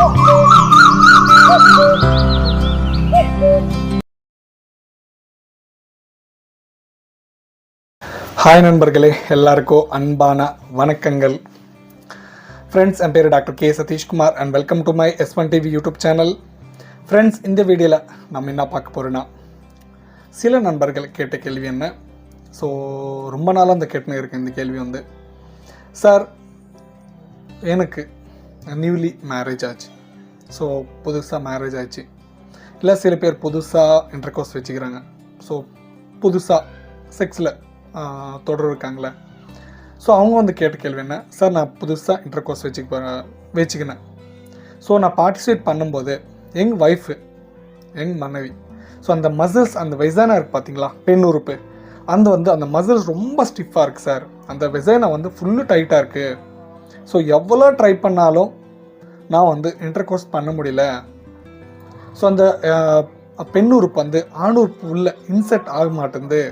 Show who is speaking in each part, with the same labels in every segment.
Speaker 1: Hi நண்பர்களே, எல்லாருக்கும் அன்பான வணக்கங்கள். ஃப்ரெண்ட்ஸ், என் பேர் doctor K Satishkumar and welcome to my S1 TV YouTube channel. Friends, இந்த வீடியோவில் நம்ம என்ன பார்க்க போகிறோன்னா, சில நண்பர்கள் கேட்ட கேள்வி என்ன. ஸோ ரொம்ப நாளாக அந்த கேட்டுன்னு இருக்குது இந்த கேள்வி வந்து, சார் எனக்கு நியூலி மேரேஜ் ஆச்சு, ஸோ புதுசாக மேரேஜ் ஆச்சு, இல்லை சில பேர் புதுசாக இன்டர்கோர்ஸ் வச்சுக்கிறாங்க, ஸோ புதுசாக செக்ஸில் தொடர் இருக்காங்களே. ஸோ அவங்க வந்து கேட்ட கேள்வி என்ன, சார் நான் புதுசாக இன்டர்கோர்ஸ் வச்சுக்கினேன். ஸோ நான் பார்ட்டிசிபேட் பண்ணும்போது எங்கள் ஒய்ஃபு, எங்கள் மனைவி, ஸோ அந்த மசில்ஸ், அந்த வெசைனா இருக்குது பார்த்தீங்களா, பெண் உறுப்பு, அந்த மசில்ஸ் ரொம்ப ஸ்டிஃபாக இருக்குது சார். அந்த வெசைனா வந்து ஃபுல்லு டைட்டாக இருக்குது. ஸோ எவ்வளோ ட்ரை பண்ணாலும் நான் வந்து இன்டர்கோர்ஸ் பண்ண முடியல. ஸோ அந்த பெண் உறுப்பு வந்து ஆணுறுப்பு உள்ள இன்செர்ட் ஆக மாட்டேங்குது.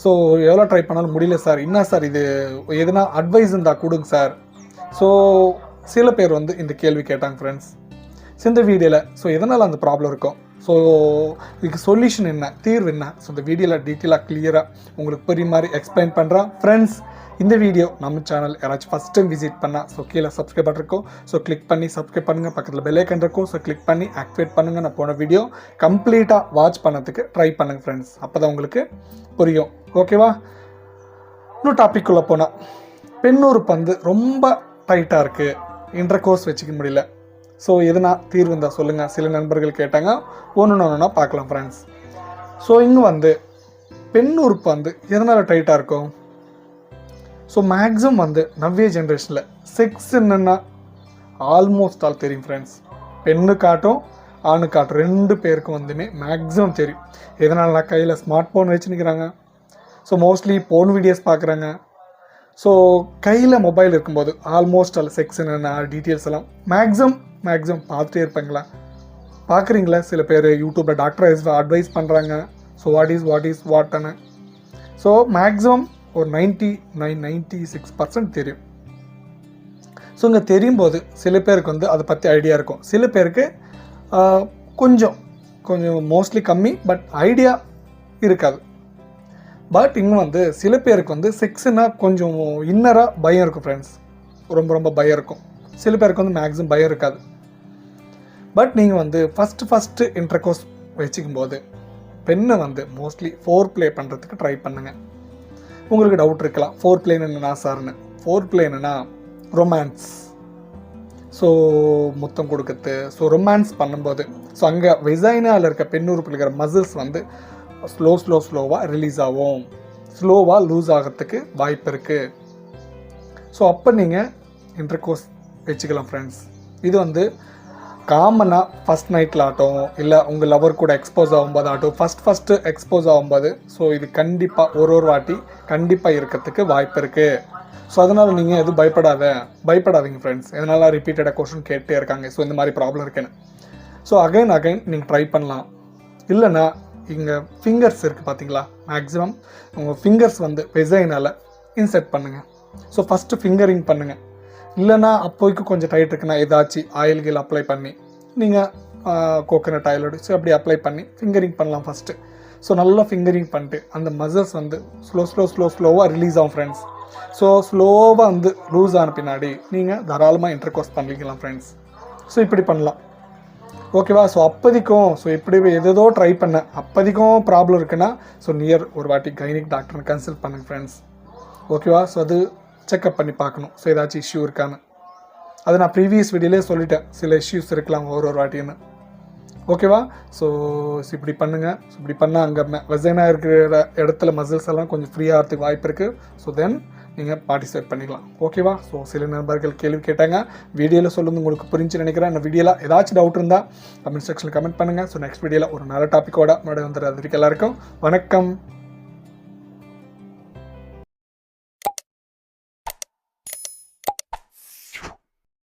Speaker 1: ஸோ எவ்வளோ ட்ரை பண்ணாலும் முடியல சார், என்ன சார் இது, எதுனா அட்வைஸ் இருந்தால் கொடுங்க சார். ஸோ சில பேர் வந்து இந்த கேள்வி கேட்டாங்க ஃப்ரெண்ட்ஸ். ஸோ இந்த வீடியோவில் ஸோ எதனால் அந்த ப்ராப்ளம் இருக்கும், ஸோ இதுக்கு சொல்யூஷன் என்ன, தீர்வு என்ன, ஸோ இந்த வீடியோவில் டீட்டெயிலாக கிளியராக உங்களுக்கு புரிய மாதிரி எக்ஸ்பிளைன் பண்ணுறேன். ஃப்ரெண்ட்ஸ், இந்த வீடியோ நம்ம சேனல் யாராச்சும் ஃபஸ்ட் டைம் விசிட் பண்ணால், ஸோ கீழே சப்ஸ்கிரைப் பண்ணிருக்கோம், ஸோ கிளிக் பண்ணி சப்ஸ்கிரைப் பண்ணுங்கள். பக்கத்தில் பெல் ஐக்கன் இருக்கும், ஸோ கிளிக் பண்ணி ஆக்டிவேட் பண்ணுங்கள். நான் போன வீடியோ கம்ப்ளீட்டாக வாட்ச் பண்ணதுக்கு ட்ரை பண்ணுங்கள் ஃப்ரெண்ட்ஸ், அப்போ தான் உங்களுக்கு புரியும். ஓகேவா? இன்னும் டாபிக்குள்ளே போனால், பெண்ணூறுப்பு வந்து ரொம்ப டைட்டாக இருக்குது, இன்டர்கோர்ஸ் வச்சுக்க முடியல. ஸோ எதுனா தீர்வு இருந்தால் சொல்லுங்கள். சில நண்பர்கள் கேட்டாங்க, ஒன்று பார்க்கலாம் ஃப்ரெண்ட்ஸ். ஸோ இங்கே வந்து பெண்ணூறுப்பு வந்து எதனால் டைட்டாக இருக்கும்? ஸோ மேக்ஸிமம் வந்து நவ்வே ஜென்ரேஷனில் செக்ஸ் என்னென்னா ஆல்மோஸ்ட் ஆல் தெரியும் ஃப்ரெண்ட்ஸ். பெண்ணு காட்டும் ஆணு காட்டும் ரெண்டு பேருக்கும் வந்துமே மேக்ஸிமம் தெரியும். எதனாலனா கையில் ஸ்மார்ட் ஃபோன் வச்சுன்னுக்கிறாங்க, ஸோ மோஸ்ட்லி போன் வீடியோஸ் பார்க்குறாங்க. ஸோ கையில் மொபைல் இருக்கும்போது ஆல்மோஸ்ட் ஆல் செக்ஸ் என்னென்ன டீட்டெயில்ஸ் எல்லாம் மேக்ஸிமம் பார்த்துட்டே இருப்பாங்களா, பார்க்குறீங்களா? சில பேர் யூடியூப்பில் டாக்டர் அட்வைஸ் பண்ணுறாங்க, ஸோ வாட்னு. ஸோ மேக்ஸிமம் ஒரு 96% தெரியும். ஸோ இங்கே தெரியும் போது சில பேருக்கு வந்து அதை பற்றி ஐடியா இருக்கும், சில பேருக்கு கொஞ்சம் மோஸ்ட்லி கம்மி, பட் ஐடியா இருக்காது. பட் இங்கே வந்து சில பேருக்கு வந்து செக்ஸ்னால் கொஞ்சம் இன்னராக பயம் இருக்கும் ஃப்ரெண்ட்ஸ், ரொம்ப பயம் இருக்கும். சில பேருக்கு வந்து மேக்ஸிமம் பயம் இருக்காது. பட் நீங்கள் வந்து ஃபஸ்ட்டு இன்டர்கோர்ஸ் வச்சுக்கும் போது பெண்ணை வந்து மோஸ்ட்லி ஃபோர் ப்ளே பண்ணுறதுக்கு ட்ரை பண்ணுங்கள். உங்களுக்கு டவுட் இருக்கலாம், ஃபோர் பிளே என்னன்னா சார்னு. ஃபோர் பிளே என்னென்னா ரொமான்ஸ், ஸோ முத்தம் கொடுக்குறது. ஸோ ரொமான்ஸ் பண்ணும்போது ஸோ அங்கே வெசைனாவில் இருக்க பெண் உறுப்பில் இருக்கிற மசில்ஸ் வந்து ஸ்லோவாக ரிலீஸ் ஆகும், ஸ்லோவாக லூஸ் ஆகிறதுக்கு வாய்ப்பு இருக்குது. ஸோ அப்போ நீங்கள் இன்டர்கோர்ஸ் வச்சுக்கலாம் ஃப்ரெண்ட்ஸ். இது வந்து காமனாக ஃபஸ்ட் நைட்டில் ஆகட்டும், இல்லை உங்கள் லவர் கூட எக்ஸ்போஸ் ஆகும்போது ஆகட்டும், ஃபஸ்ட்டு எக்ஸ்போஸ் ஆகும்போது, ஸோ இது கண்டிப்பாக ஒரு வாட்டி கண்டிப்பாக இருக்கிறதுக்கு வாய்ப்பு இருக்குது. ஸோ அதனால் நீங்கள் எதுவும் பயப்படாதீங்க ஃப்ரெண்ட்ஸ். எதனால் ரிப்பீட்டடாக கொஸ்டின் கேட்டே இருக்காங்க, ஸோ இந்த மாதிரி ப்ராப்ளம் இருக்குன்னு. ஸோ அகைன் நீங்கள் ட்ரை பண்ணலாம். இல்லைன்னா இங்கே ஃபிங்கர்ஸ் இருக்குது பார்த்தீங்களா, மேக்ஸிமம் உங்கள் ஃபிங்கர்ஸ் வந்து வெசைனால் இன்செர்ட் பண்ணுங்கள். ஸோ ஃபஸ்ட்டு ஃபிங்கரிங் பண்ணுங்கள். இல்லைனா அப்போதைக்கு கொஞ்சம் டைட் இருக்குன்னா ஏதாச்சும் ஆயில் அப்ளை பண்ணி நீங்கள் கோகோனட் ஆயில் வச்சு அப்படி அப்ளை பண்ணி ஃபிங்கரிங் பண்ணலாம் ஃபஸ்ட்டு. ஸோ நல்லா ஃபிங்கரிங் பண்ணிட்டு அந்த மசில்ஸ் வந்து ஸ்லோவாக ரிலீஸ் ஆகும் ஃப்ரெண்ட்ஸ். ஸோ ஸ்லோவாக வந்து லூஸ் ஆன பின்னாடி நீங்கள் தாராளமாக இன்டர்கோர்ஸ் பண்ணிக்கலாம் ஃப்ரெண்ட்ஸ். ஸோ இப்படி பண்ணலாம். ஓகேவா? ஸோ அப்போதைக்கும் ஸோ இப்படி எதோ ட்ரை பண்ணேன், அப்போதைக்கும் ப்ராப்ளம் இருக்குன்னா ஸோ நியர் ஒரு வாட்டி கைனிக் டாக்டர்னு கன்சல்ட் பண்ணுங்கள் ஃப்ரெண்ட்ஸ். ஓகேவா? ஸோ அது செக்அப் பண்ணி பார்க்கணும், ஸோ ஏதாச்சும் இஷ்யூ இருக்கான்னு. அது நான் ப்ரீவியஸ் வீடியோலே சொல்லிட்டேன், சில இஷ்யூஸ் இருக்கலாம் ஒரு வாட்டின்னு. ஓகேவா? ஸோ இப்படி பண்ணுங்கள். ஸோ இப்படி பண்ணால் அங்கே வெசைனா இருக்கிற இடத்துல மசில்ஸ் எல்லாம் கொஞ்சம் ஃப்ரீயாக ஆகிறதுக்கு வாய்ப்பு இருக்குது. ஸோ தென் நீங்கள் பார்ட்டிசிபேட் பண்ணிக்கலாம். ஓகேவா? ஸோ சில நண்பர்கள் கேள்வி கேட்டாங்க, வீடியோவில் சொல்லுங்கள், உங்களுக்கு புரிஞ்சு நினைக்கிறேன். இந்த வீடியோவில் ஏதாச்சும் டவுட் இருந்தால் கமெண்ட் செக்ஷனில் கமெண்ட் பண்ணுங்கள். ஸோ நெக்ஸ்ட் வீடியோவில் ஒரு நல்ல டாப்பிக்கோட மறுபடியும் வந்துடுறது. எல்லாருக்கும் வணக்கம்.